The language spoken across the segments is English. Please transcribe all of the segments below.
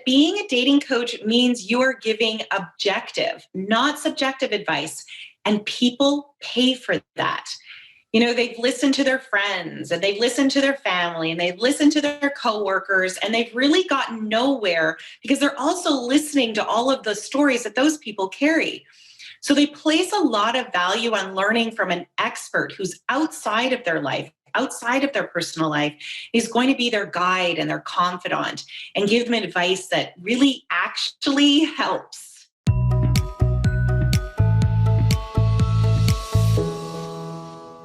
being a dating coach means you are giving objective, not subjective advice. And people pay for that. They've listened to their friends and they've listened to their family and they've listened to their coworkers, and they've really gotten nowhere because they're also listening to all of the stories that those people carry. So they place a lot of value on learning from an expert who's outside of their life, outside of their personal life, is going to be their guide and their confidant and give them advice that really actually helps.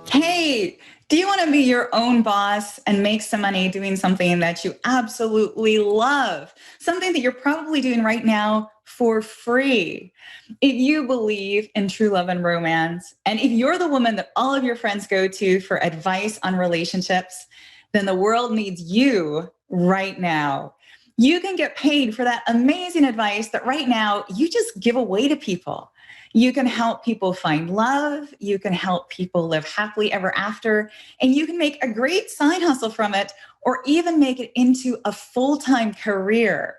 Hey, do you want to be your own boss and make some money doing something that you absolutely love? Something that you're probably doing right now for free. If you believe in true love and romance, and if you're the woman that all of your friends go to for advice on relationships, then the world needs you right now. You can get paid for that amazing advice that right now you just give away to people. You can help people find love. You can help people live happily ever after. And you can make a great side hustle from it, or even make it into a full-time career.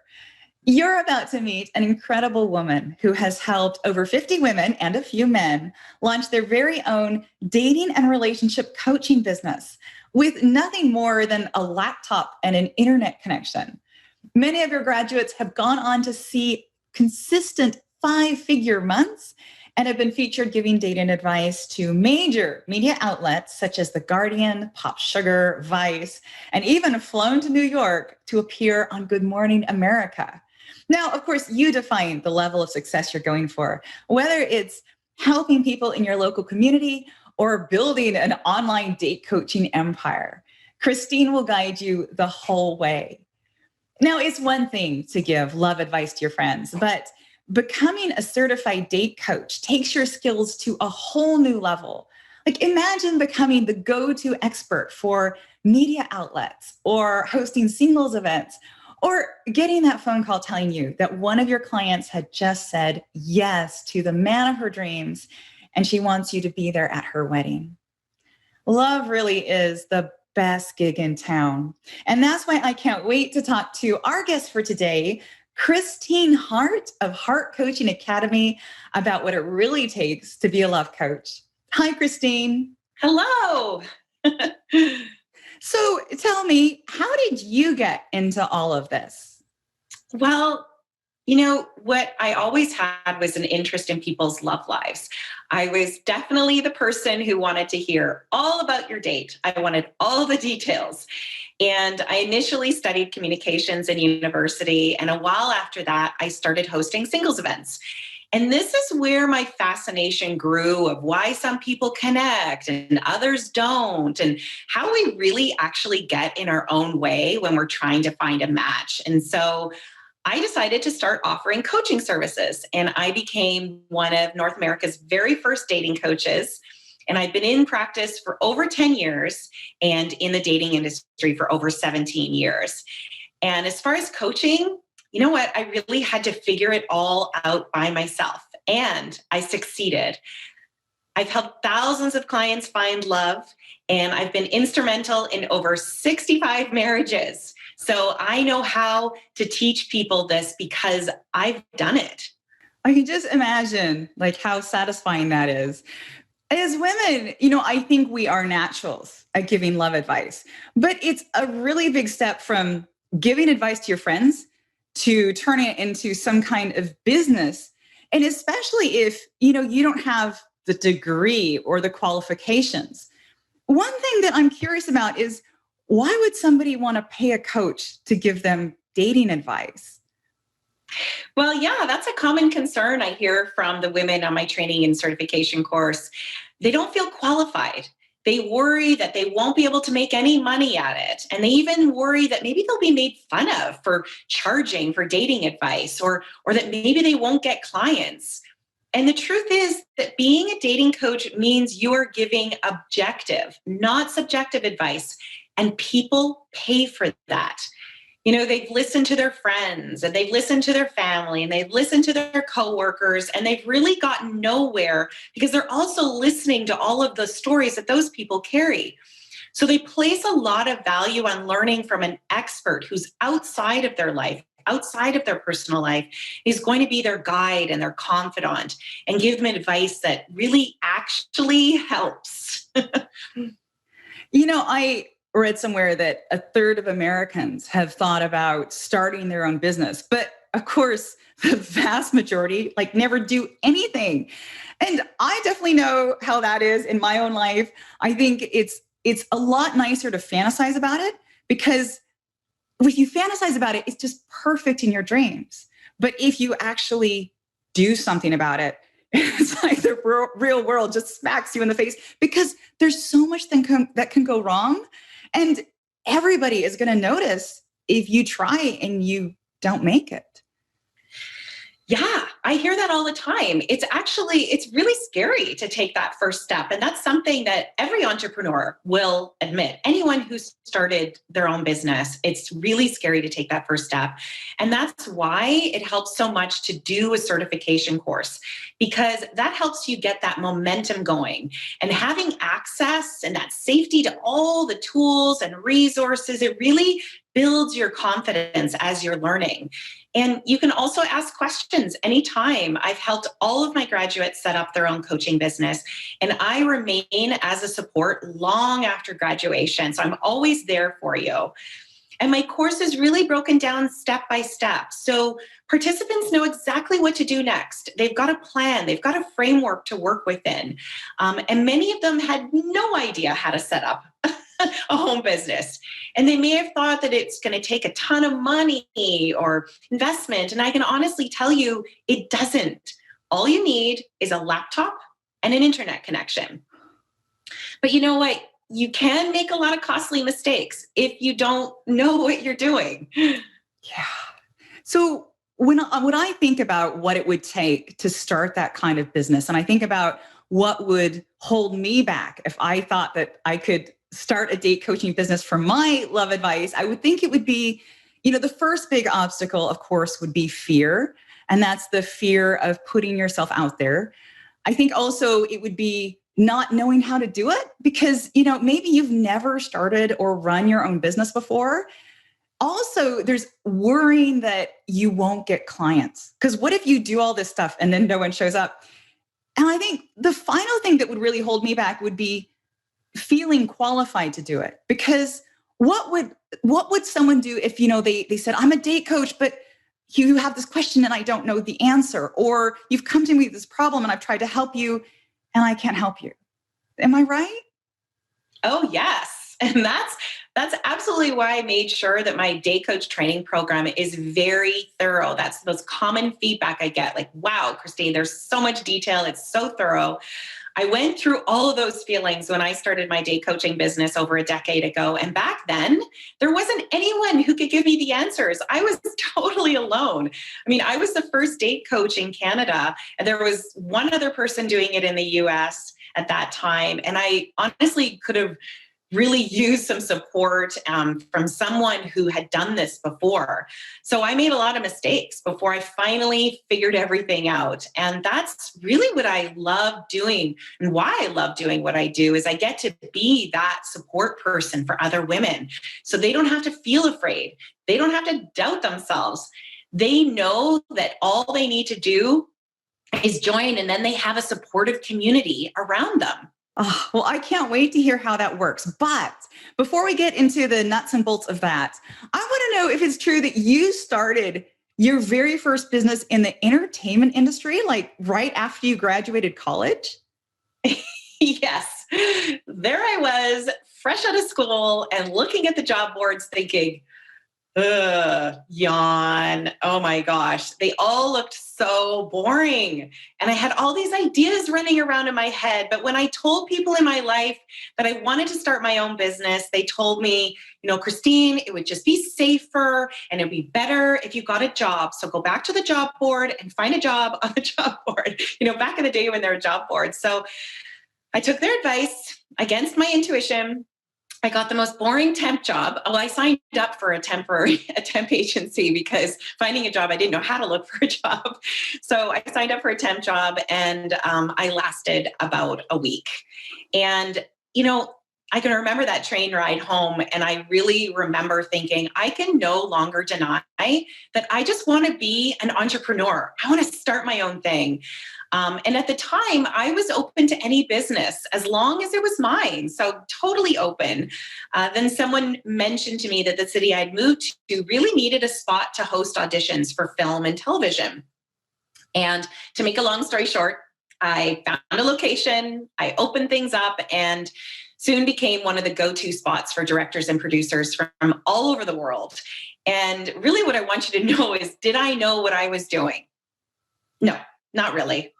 You're about to meet an incredible woman who has helped over 50 women and a few men launch their very own dating and relationship coaching business with nothing more than a laptop and an internet connection. Many of your graduates have gone on to see consistent 5-figure months and have been featured giving dating advice to major media outlets such as The Guardian, Pop Sugar, Vice, and even flown to New York to appear on Good Morning America. Now, of course, you define the level of success you're going for, whether it's helping people in your local community or building an online date coaching empire. Christine will guide you the whole way. Now, it's one thing to give love advice to your friends, but becoming a certified date coach takes your skills to a whole new level. Like, imagine becoming the go-to expert for media outlets or hosting singles events, or getting that phone call telling you that one of your clients had just said yes to the man of her dreams and she wants you to be there at her wedding. Love really is the best gig in town. And that's why I can't wait to talk to our guest for today, Christine Hart of Hart Coaching Academy, about what it really takes to be a love coach. Hi, Christine. Hello. So tell me, how did you get into all of this? Well, what I always had was an interest in people's love lives. I was definitely the person who wanted to hear all about your date. I wanted all the details. And I initially studied communications in university. And a while after that, I started hosting singles events. And this is where my fascination grew of why some people connect and others don't, and how we really actually get in our own way when we're trying to find a match. And so I decided to start offering coaching services, and I became one of North America's very first dating coaches. And I've been in practice for over 10 years and in the dating industry for over 17 years. And as far as coaching, you know what? I really had to figure it all out by myself, and I succeeded. I've helped thousands of clients find love, and I've been instrumental in over 65 marriages. So I know how to teach people this because I've done it. I can just imagine how satisfying that is. As women, I think we are naturals at giving love advice, but it's a really big step from giving advice to your friends to turning it into some kind of business. And especially if, you don't have the degree or the qualifications. One thing that I'm curious about is, why would somebody want to pay a coach to give them dating advice? Well, yeah, that's a common concern I hear from the women on my training and certification course. They don't feel qualified. They worry that they won't be able to make any money at it. And they even worry that maybe they'll be made fun of for charging for dating advice, or that maybe they won't get clients. And the truth is that being a dating coach means you are giving objective, not subjective advice. And people pay for that. They've listened to their friends and they've listened to their family and they've listened to their coworkers, and they've really gotten nowhere because they're also listening to all of the stories that those people carry. So they place a lot of value on learning from an expert who's outside of their life, outside of their personal life is going to be their guide and their confidant and give them advice that really actually helps. I read somewhere that a third of Americans have thought about starting their own business. But of course, the vast majority never do anything. And I definitely know how that is in my own life. I think it's a lot nicer to fantasize about it, because if you fantasize about it, it's just perfect in your dreams. But if you actually do something about it, it's like the real world just smacks you in the face, because there's so much that can go wrong. And everybody is going to notice if you try and you don't make it. Yeah, I hear that all the time. It's really scary to take that first step. And that's something that every entrepreneur will admit. Anyone who's started their own business, it's really scary to take that first step. And that's why it helps so much to do a certification course, because that helps you get that momentum going. And having access and that safety to all the tools and resources, it really builds your confidence as you're learning. And you can also ask questions anytime. I've helped all of my graduates set up their own coaching business, and I remain as a support long after graduation. So I'm always there for you. And my course is really broken down step by step. So participants know exactly what to do next. They've got a plan, they've got a framework to work within. And many of them had no idea how to set up a home business. And they may have thought that it's going to take a ton of money or investment. And I can honestly tell you, it doesn't. All you need is a laptop and an internet connection. But you know what? You can make a lot of costly mistakes if you don't know what you're doing. Yeah. So when I think about what it would take to start that kind of business, and I think about what would hold me back if I thought that I could start a date coaching business for my love advice, I would think it would be, the first big obstacle, of course, would be fear. And that's the fear of putting yourself out there. I think also it would be not knowing how to do it, because, maybe you've never started or run your own business before. Also, there's worrying that you won't get clients, because what if you do all this stuff and then no one shows up? And I think the final thing that would really hold me back would be feeling qualified to do it. Because what would someone do if, they said, I'm a date coach, but you have this question and I don't know the answer, or you've come to me with this problem and I've tried to help you and I can't help you. Am I right? Oh, yes. And that's absolutely why I made sure that my date coach training program is very thorough. That's the most common feedback I get. Like, wow, Christine, there's so much detail. It's so thorough. I went through all of those feelings when I started my date coaching business over a decade ago. And back then, there wasn't anyone who could give me the answers. I was totally alone. I mean, I was the first date coach in Canada, and there was one other person doing it in the US at that time. And I honestly could have really used some support from someone who had done this before. So I made a lot of mistakes before I finally figured everything out. And that's really what I love doing, and why I love doing what I do is I get to be that support person for other women. So they don't have to feel afraid. They don't have to doubt themselves. They know that all they need to do is join, and then they have a supportive community around them. Oh, well, I can't wait to hear how that works. But before we get into the nuts and bolts of that, I want to know if it's true that you started your very first business in the entertainment industry, right after you graduated college. Yes. There I was, fresh out of school and looking at the job boards thinking, yawn. Oh my gosh. They all looked so boring. And I had all these ideas running around in my head. But when I told people in my life that I wanted to start my own business, they told me, Christine, it would just be safer and it'd be better if you got a job. So go back to the job board and find a job on the job board, back in the day when there were job boards. So I took their advice against my intuition. I got the most boring temp job. Well, I signed up for a temp agency because finding a job, I didn't know how to look for a job. So I signed up for a temp job, and I lasted about a week. And, I can remember that train ride home, and I really remember thinking, I can no longer deny that I just want to be an entrepreneur. I want to start my own thing. And at the time, I was open to any business as long as it was mine. So totally open. Then someone mentioned to me that the city I'd moved to really needed a spot to host auditions for film and television. And to make a long story short, I found a location, I opened things up, and soon became one of the go-to spots for directors and producers from all over the world. And really what I want you to know is, did I know what I was doing? No, not really.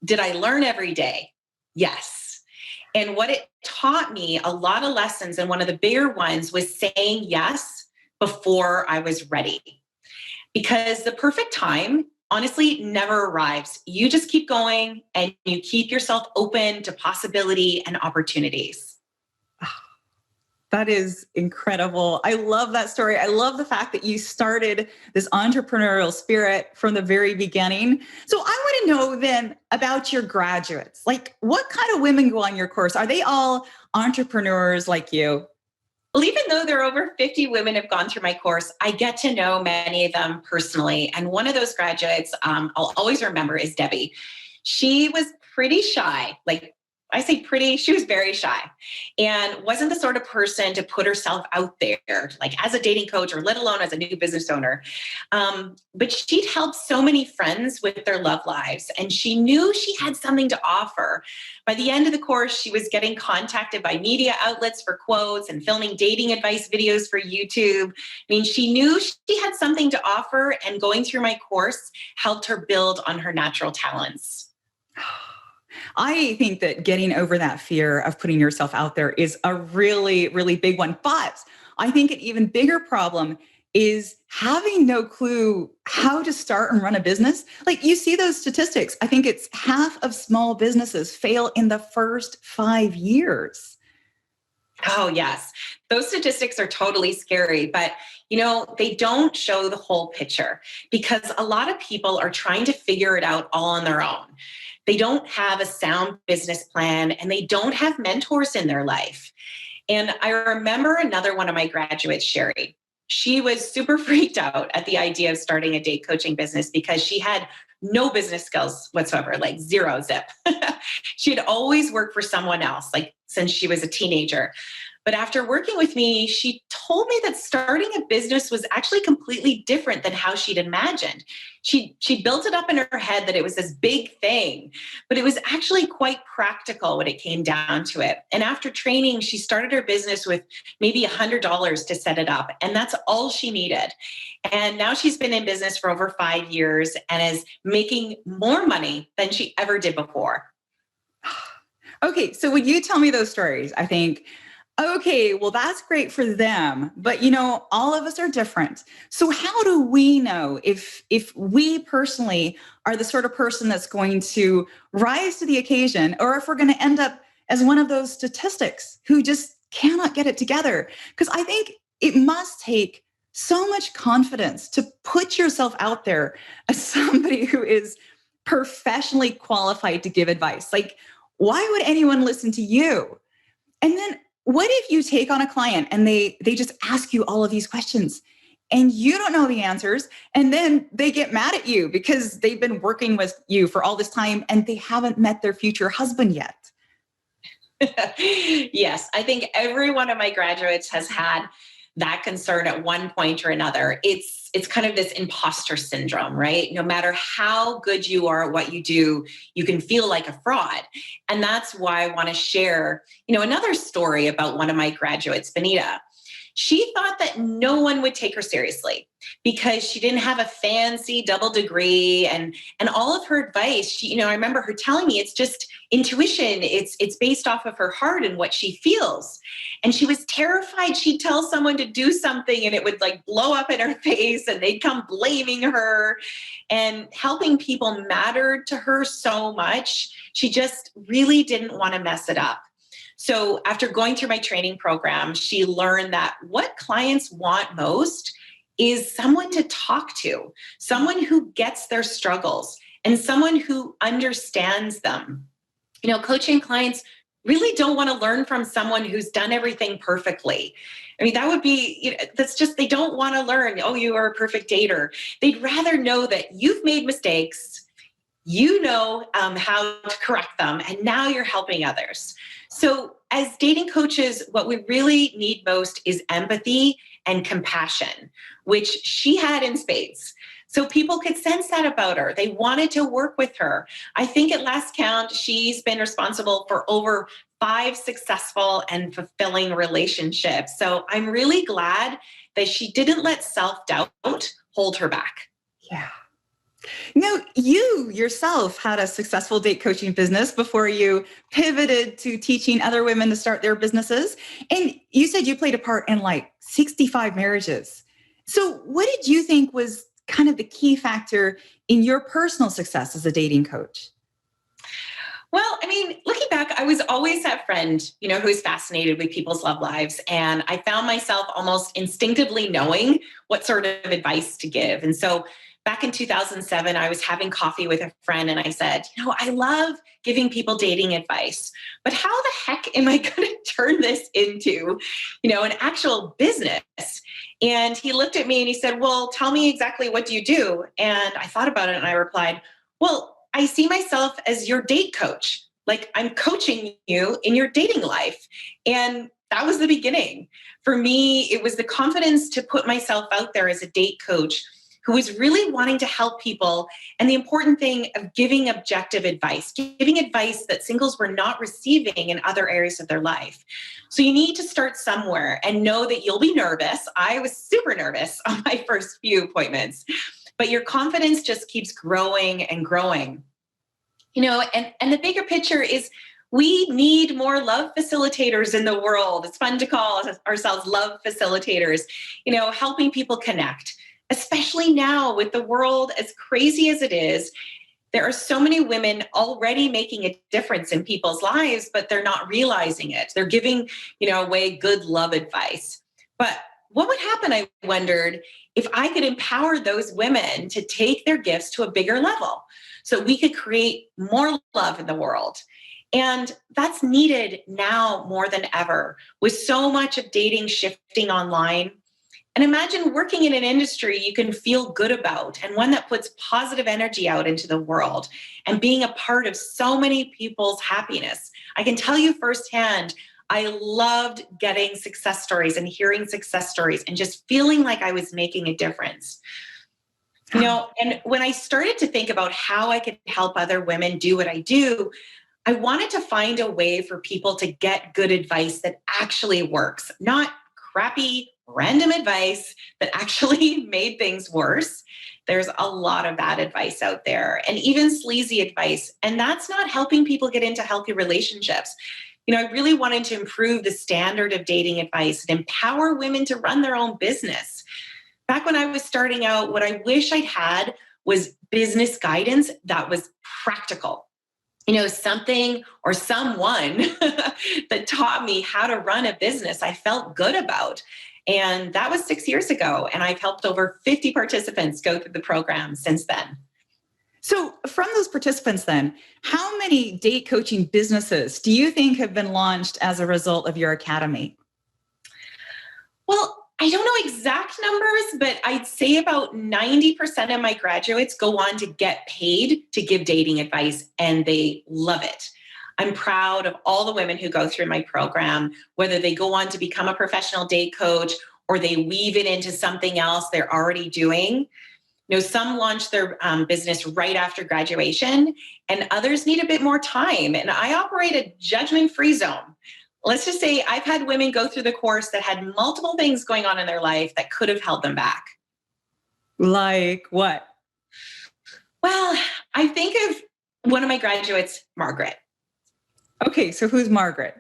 Did I learn every day? Yes. And what it taught me, a lot of lessons, and one of the bigger ones was saying yes before I was ready. Because the perfect time, honestly, never arrives. You just keep going and you keep yourself open to possibility and opportunities. That is incredible. I love that story. I love the fact that you started this entrepreneurial spirit from the very beginning. So I want to know then about your graduates. Like, what kind of women go on your course? Are they all entrepreneurs like you? Well, even though there are over 50 women have gone through my course, I get to know many of them personally. And one of those graduates I'll always remember is Debbie. She was pretty shy, like I say pretty, she was very shy and wasn't the sort of person to put herself out there, like as a dating coach or let alone as a new business owner. But she'd helped so many friends with their love lives, and she knew she had something to offer. By the end of the course, she was getting contacted by media outlets for quotes and filming dating advice videos for YouTube. I mean, she knew she had something to offer, and going through my course helped her build on her natural talents. I think that getting over that fear of putting yourself out there is a really, really big one. But I think an even bigger problem is having no clue how to start and run a business. Like, you see those statistics. I think it's half of small businesses fail in the first 5 years. Oh, yes. Those statistics are totally scary, but they don't show the whole picture because a lot of people are trying to figure it out all on their own. They don't have a sound business plan and they don't have mentors in their life. And I remember another one of my graduates, Sherry. She was super freaked out at the idea of starting a date coaching business because she had no business skills whatsoever, like zero zip. She had always worked for someone else, like since she was a teenager. But after working with me, she told me that starting a business was actually completely different than how she'd imagined. She built it up in her head that it was this big thing, but it was actually quite practical when it came down to it. And after training, she started her business with maybe $100 to set it up. And that's all she needed. And now she's been in business for over 5 years and is making more money than she ever did before. Okay, so when you tell me those stories, I think, okay, well, that's great for them, but all of us are different. So how do we know if we personally are the sort of person that's going to rise to the occasion, or if we're going to end up as one of those statistics who just cannot get it together? Because I think it must take so much confidence to put yourself out there as somebody who is professionally qualified to give advice. Like, why would anyone listen to you? And then what if you take on a client and they just ask you all of these questions and you don't know the answers, and then they get mad at you because they've been working with you for all this time and they haven't met their future husband yet? Yes, I think every one of my graduates has had that concern at one point or another. It's kind of this imposter syndrome, right? No matter how good you are at what you do, you can feel like a fraud. And that's why I want to share, another story about one of my graduates, Benita. She thought that no one would take her seriously because she didn't have a fancy double degree, and all of her advice, I remember her telling me it's just intuition. It's based off of her heart and what she feels. And she was terrified she'd tell someone to do something and it would like blow up in her face and they'd come blaming her. And helping people mattered to her so much. She just really didn't want to mess it up. So after going through my training program, she learned that what clients want most is someone to talk to, someone who gets their struggles and someone who understands them. Coaching clients really don't want to learn from someone who's done everything perfectly. I mean, that would be, that's just, they don't want to learn, oh, you are a perfect dater. They'd rather know that you've made mistakes, how to correct them, and now you're helping others. So as dating coaches, what we really need most is empathy and compassion, which she had in spades. So people could sense that about her. They wanted to work with her. I think at last count, she's been responsible for over 5 successful and fulfilling relationships. So I'm really glad that she didn't let self-doubt hold her back. Yeah. Now, you yourself had a successful date coaching business before you pivoted to teaching other women to start their businesses. And you said you played a part in like 65 marriages. So what did you think was kind of the key factor in your personal success as a dating coach? Well, I mean, looking back, I was always that friend, who's fascinated with people's love lives. And I found myself almost instinctively knowing what sort of advice to give. And so back in 2007, I was having coffee with a friend and I said, I love giving people dating advice, but how the heck am I going to turn this into, an actual business? And he looked at me and he said, well, tell me exactly what do you do? And I thought about it and I replied, well, I see myself as your date coach. Like I'm coaching you in your dating life. And that was the beginning. For me, it was the confidence to put myself out there as a date coach who was really wanting to help people. And the important thing of giving objective advice, giving advice that singles were not receiving in other areas of their life. So you need to start somewhere and know that you'll be nervous. I was super nervous on my first few appointments, but your confidence just keeps growing and growing. And the bigger picture is we need more love facilitators in the world. It's fun to call ourselves love facilitators, helping people connect, especially now with the world as crazy as it is. There are so many women already making a difference in people's lives, but they're not realizing it. They're giving, away good love advice. But what would happen, I wondered, if I could empower those women to take their gifts to a bigger level so we could create more love in the world? And that's needed now more than ever, with so much of dating shifting online. And imagine working in an industry you can feel good about and one that puts positive energy out into the world and being a part of so many people's happiness. I can tell you firsthand, I loved getting success stories and hearing success stories and just feeling like I was making a difference. And when I started to think about how I could help other women do what I do, I wanted to find a way for people to get good advice that actually works, not crappy, random advice that actually made things worse. There's a lot of bad advice out there and even sleazy advice. And that's not helping people get into healthy relationships. I really wanted to improve the standard of dating advice and empower women to run their own business. Back when I was starting out, what I wish I'd had was business guidance that was practical. Something or someone that taught me how to run a business I felt good about. And that was 6 years ago. And I've helped over 50 participants go through the program since then. So from those participants then, how many date coaching businesses do you think have been launched as a result of your academy? Well, I don't know exact numbers, but I'd say about 90% of my graduates go on to get paid to give dating advice, and they love it. I'm proud of all the women who go through my program, whether they go on to become a professional date coach or they weave it into something else they're already doing. Some launch their business right after graduation, and others need a bit more time. And I operate a judgment-free zone. Let's just say I've had women go through the course that had multiple things going on in their life that could have held them back. Like what? Well, I think of one of my graduates, Margaret. Okay, so who's Margaret?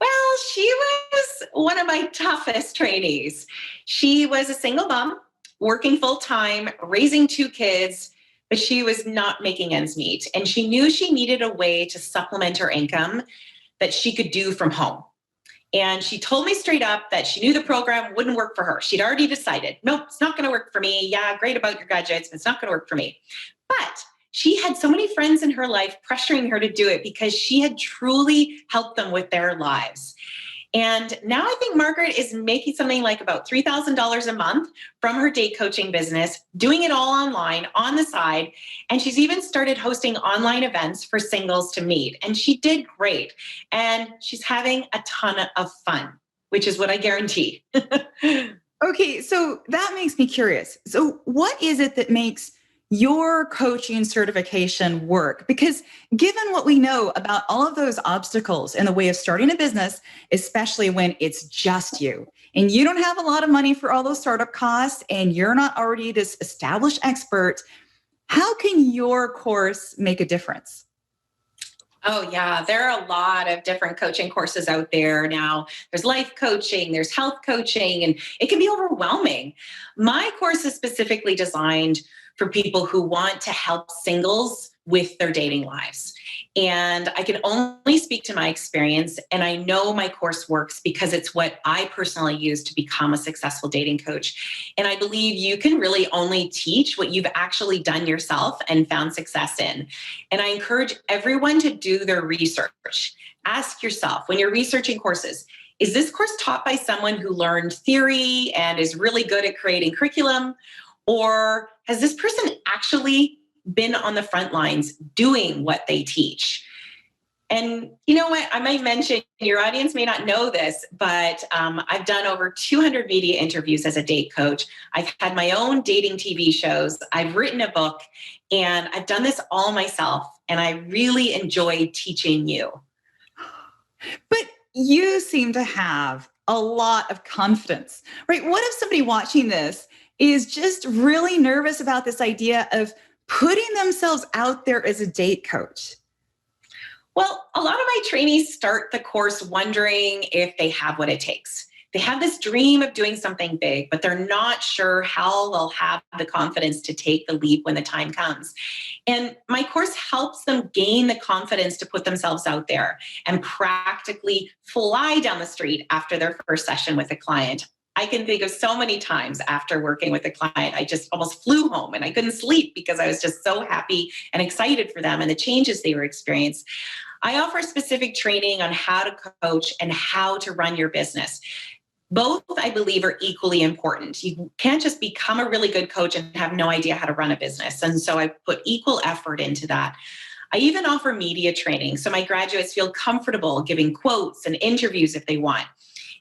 Well, she was one of my toughest trainees. She was a single mom, working full time, raising 2 kids, but she was not making ends meet. And she knew she needed a way to supplement her income that she could do from home. And she told me straight up that she knew the program wouldn't work for her. She'd already decided, nope, it's not going to work for me. Yeah, great about your graduates, but it's not going to work for me. But she had so many friends in her life pressuring her to do it because she had truly helped them with their lives. And now I think Margaret is making something like about $3,000 a month from her date coaching business, doing it all online on the side. And she's even started hosting online events for singles to meet. And she did great. And she's having a ton of fun, which is what I guarantee. Okay, so that makes me curious. So, what is it that makes your coaching certification work? Because given what we know about all of those obstacles in the way of starting a business, especially when it's just you and you don't have a lot of money for all those startup costs and you're not already this established expert, how can your course make a difference? Oh, yeah. There are a lot of different coaching courses out there now. There's life coaching, there's health coaching, and it can be overwhelming. My course is specifically designed for people who want to help singles with their dating lives. And I can only speak to my experience. And I know my course works because it's what I personally use to become a successful dating coach. And I believe you can really only teach what you've actually done yourself and found success in. And I encourage everyone to do their research. Ask yourself when you're researching courses, is this course taught by someone who learned theory and is really good at creating curriculum? Or has this person actually been on the front lines doing what they teach? And you know what? I might mention, your audience may not know this, but I've done over 200 media interviews as a date coach. I've had my own dating TV shows. I've written a book, and I've done this all myself. And I really enjoy teaching you. But you seem to have a lot of confidence, right? What if somebody watching this is just really nervous about this idea of putting themselves out there as a date coach? Well, a lot of my trainees start the course wondering if they have what it takes. They have this dream of doing something big, but they're not sure how they'll have the confidence to take the leap when the time comes. And my course helps them gain the confidence to put themselves out there and practically fly down the street after their first session with a client. I can think of so many times after working with a client, I just almost flew home and I couldn't sleep because I was just so happy and excited for them and the changes they were experiencing. I offer specific training on how to coach and how to run your business. Both, I believe, are equally important. You can't just become a really good coach and have no idea how to run a business. And so I put equal effort into that. I even offer media training, so my graduates feel comfortable giving quotes and interviews if they want.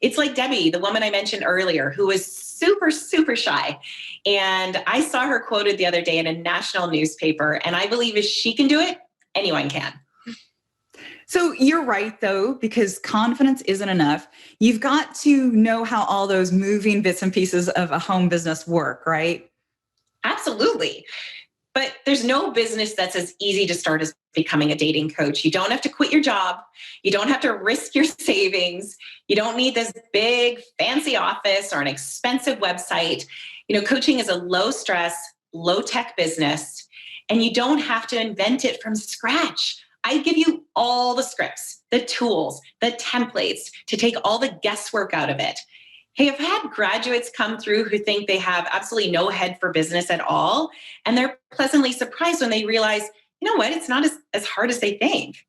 It's like Debbie, the woman I mentioned earlier, who was super, super shy. And I saw her quoted the other day in a national newspaper. And I believe if she can do it, anyone can. So you're right, though, because confidence isn't enough. You've got to know how all those moving bits and pieces of a home business work, right? Absolutely. But there's no business that's as easy to start as becoming a dating coach. You don't have to quit your job. You don't have to risk your savings. You don't need this big, fancy office or an expensive website. You know, coaching is a low stress, low tech business, and you don't have to invent it from scratch. I give you all the scripts, the tools, the templates to take all the guesswork out of it. Hey, I've had graduates come through who think they have absolutely no head for business at all. And they're pleasantly surprised when they realize, you know what, it's not as hard as they think.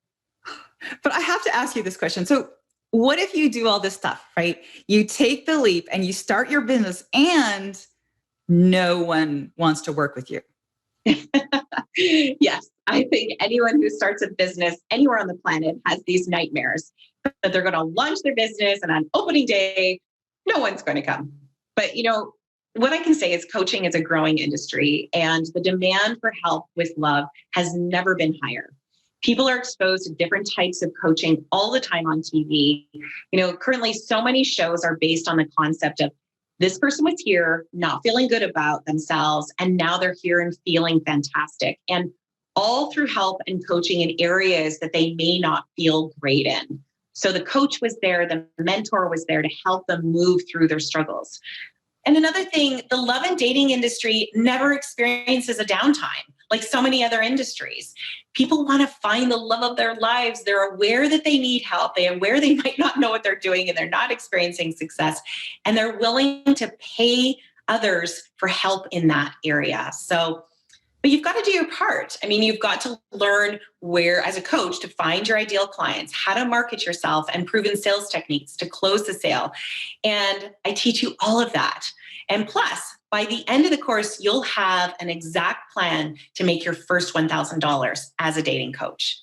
But I have to ask you this question. So what if you do all this stuff, right? You take the leap and you start your business and no one wants to work with you? Yes, I think anyone who starts a business anywhere on the planet has these nightmares that they're going to launch their business and on opening day, no one's going to come. But, you know, what I can say is coaching is a growing industry and the demand for help with love has never been higher. People are exposed to different types of coaching all the time on TV. You know, currently so many shows are based on the concept of this person was here, not feeling good about themselves, and now they're here and feeling fantastic. And all through help and coaching in areas that they may not feel great in. So the coach was there, the mentor was there to help them move through their struggles. And another thing, the love and dating industry never experiences a downtime like so many other industries. People want to find the love of their lives. They're aware that they need help. They're aware they might not know what they're doing and they're not experiencing success. And they're willing to pay others for help in that area. So But you've got to do your part. I mean, you've got to learn where, as a coach, to find your ideal clients, how to market yourself, and proven sales techniques to close the sale. And I teach you all of that. And plus, by the end of the course, you'll have an exact plan to make your first $1,000 as a dating coach.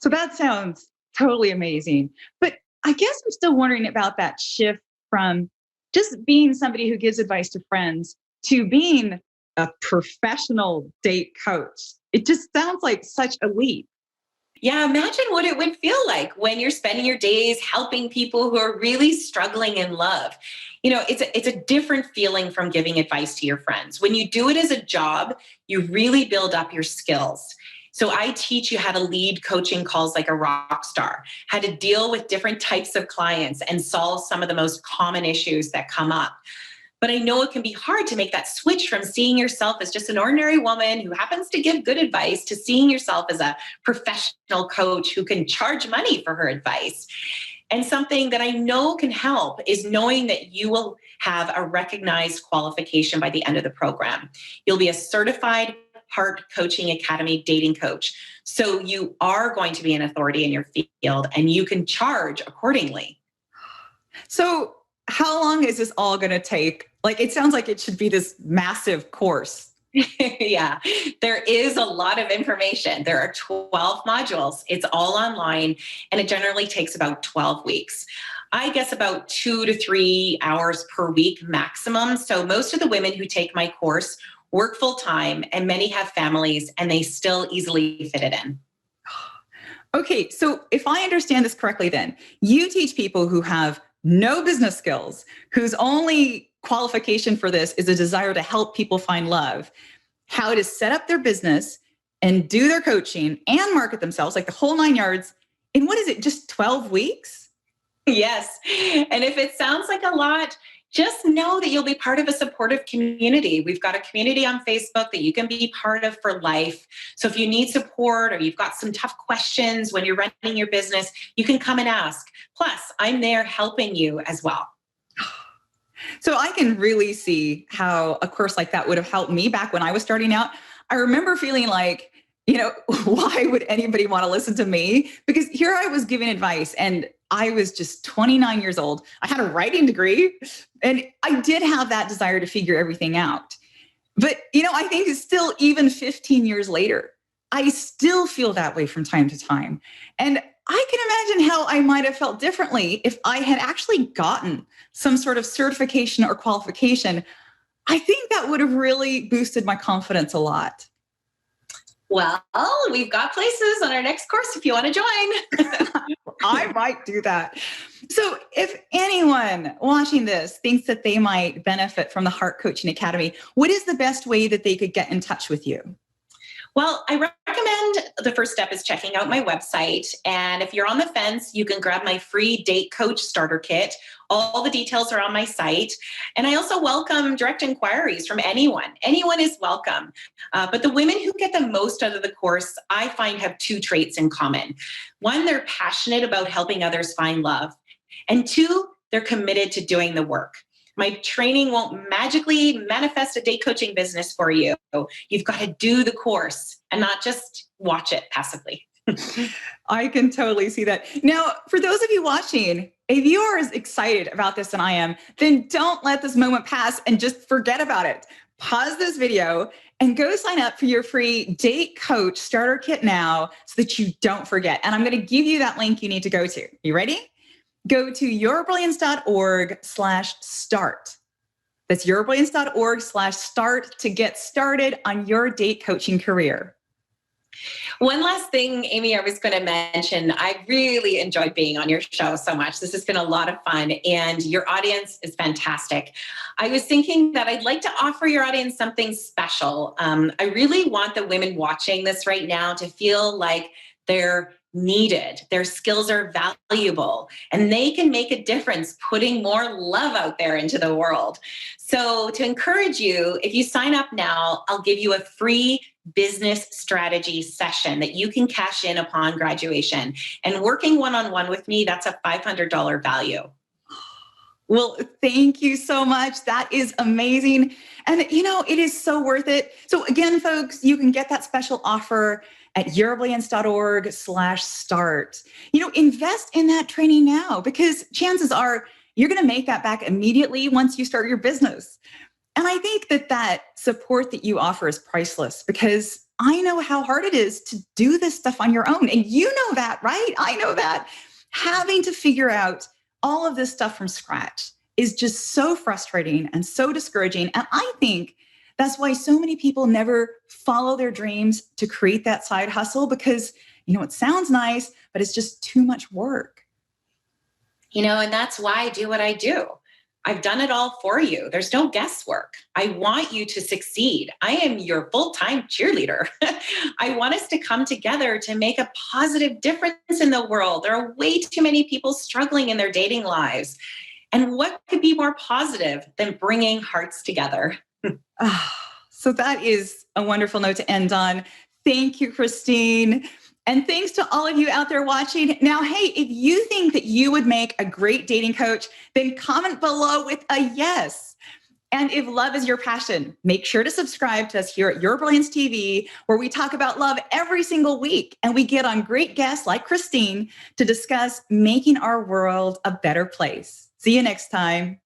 So that sounds totally amazing. But I guess I'm still wondering about that shift from just being somebody who gives advice to friends to being a professional date coach. It just sounds like such a leap. Yeah, imagine what it would feel like when you're spending your days helping people who are really struggling in love. It's a different feeling from giving advice to your friends. When you do it as a job, you really build up your skills. So I teach you how to lead coaching calls like a rock star, how to deal with different types of clients and solve some of the most common issues that come up. But I know it can be hard to make that switch from seeing yourself as just an ordinary woman who happens to give good advice to seeing yourself as a professional coach who can charge money for her advice. And something that I know can help is knowing that you will have a recognized qualification by the end of the program. You'll be a certified Hart Coaching Academy dating coach. So you are going to be an authority in your field and you can charge accordingly. So how long is this all going to take? Like, it sounds like it should be this massive course. Yeah, there is a lot of information. There are 12 modules. It's all online, and it generally takes about 12 weeks. I guess about 2 to 3 hours per week maximum. So most of the women who take my course work full time, and many have families, and they still easily fit it in. Okay, so if I understand this correctly, then you teach people who have no business skills, whose only qualification for this is a desire to help people find love, how to set up their business and do their coaching and market themselves, like the whole 9 yards. In what is it, just 12 weeks? Yes. And if it sounds like a lot, just know that you'll be part of a supportive community. We've got a community on Facebook that you can be part of for life. So if you need support or you've got some tough questions when you're running your business, you can come and ask. Plus, I'm there helping you as well. So I can really see how a course like that would have helped me back when I was starting out. I remember feeling like, why would anybody want to listen to me? Because here I was giving advice and I was just 29 years old. I had a writing degree and I did have that desire to figure everything out. But, I think it's still, even 15 years later, I still feel that way from time to time. And I can imagine how I might have felt differently if I had actually gotten some sort of certification or qualification. I think that would have really boosted my confidence a lot. Well, we've got places on our next course if you want to join. I might do that. So if anyone watching this thinks that they might benefit from the Hart Coaching Academy, what is the best way that they could get in touch with you? Well, I recommend the first step is checking out my website. And if you're on the fence, you can grab my free date coach starter kit. All the details are on my site. And I also welcome direct inquiries from anyone. Anyone is welcome. But the women who get the most out of the course, I find, have 2 traits in common. One, they're passionate about helping others find love. And 2, they're committed to doing the work. My training won't magically manifest a date coaching business for you. You've got to do the course and not just watch it passively. I can totally see that. Now, for those of you watching, if you are as excited about this than I am, then don't let this moment pass and just forget about it. Pause this video and go sign up for your free date coach starter kit now so that you don't forget. And I'm going to give you that link you need to go to. You ready? Go to yourbrilliance.org/start. That's yourbrilliance.org/start to get started on your date coaching career. One last thing, Amy, I was going to mention, I really enjoyed being on your show so much. This has been a lot of fun and your audience is fantastic. I was thinking that I'd like to offer your audience something special. I really want the women watching this right now to feel like they're needed. Their skills are valuable and they can make a difference putting more love out there into the world. So to encourage you, if you sign up now, I'll give you a free business strategy session that you can cash in upon graduation. And working one-on-one with me, that's a $500 value. Well, thank you so much. That is amazing. And it is so worth it. So again, folks, you can get that special offer at yourbrilliance.org/start. Invest in that training now because chances are you're going to make that back immediately once you start your business. And I think that support that you offer is priceless because I know how hard it is to do this stuff on your own. And you know that, right? I know that. Having to figure out all of this stuff from scratch is just so frustrating and so discouraging. And I think that's why so many people never follow their dreams to create that side hustle because, it sounds nice, but it's just too much work. And that's why I do what I do. I've done it all for you. There's no guesswork. I want you to succeed. I am your full-time cheerleader. I want us to come together to make a positive difference in the world. There are way too many people struggling in their dating lives. And what could be more positive than bringing hearts together? So that is a wonderful note to end on. Thank you, Christine. And thanks to all of you out there watching. Now, hey, if you think that you would make a great dating coach, then comment below with a yes. And if love is your passion, make sure to subscribe to us here at Your Brilliance TV, where we talk about love every single week. And we get on great guests like Christine to discuss making our world a better place. See you next time.